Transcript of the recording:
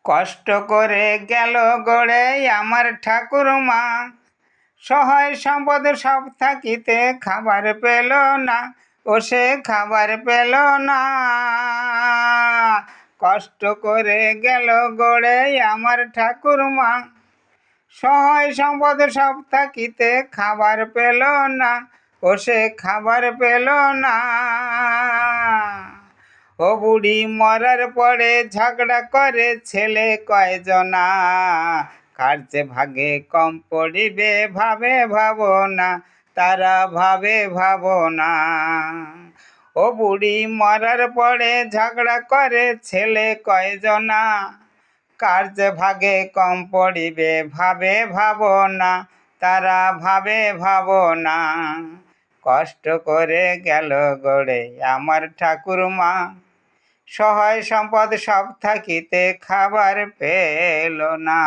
কষ্ট করে গেল গড়ে আমার ঠাকুরমা, সহায় সম্পদ সব থাকিতে খাবার পেল না, ও সে খাবার পেল না। কষ্ট করে গেল গড়ে আমার ঠাকুরমা, সহায় সম্পদ সব থাকিতে খাবার পেল না, ও সে খাবার পেল না। ও বুড়ি মরার পরে ঝগড়া করে ছেলে কয়জনা, কার যে ভাগে কম পড়িবে ভাবে ভাবনা, তারা ভাবে ভাবনা। ও বুড়ি মরার পরে ঝগড়া করে ছেলে কয়জনা, কার যে ভাগে কম পড়িবে ভাবে ভাবনা, তারা ভাবে ভাবনা। কষ্ট করে গেল গড়ে আমার ঠাকুরমা, সহায় সম্পদ সব থাকিতে খাবার পেল না।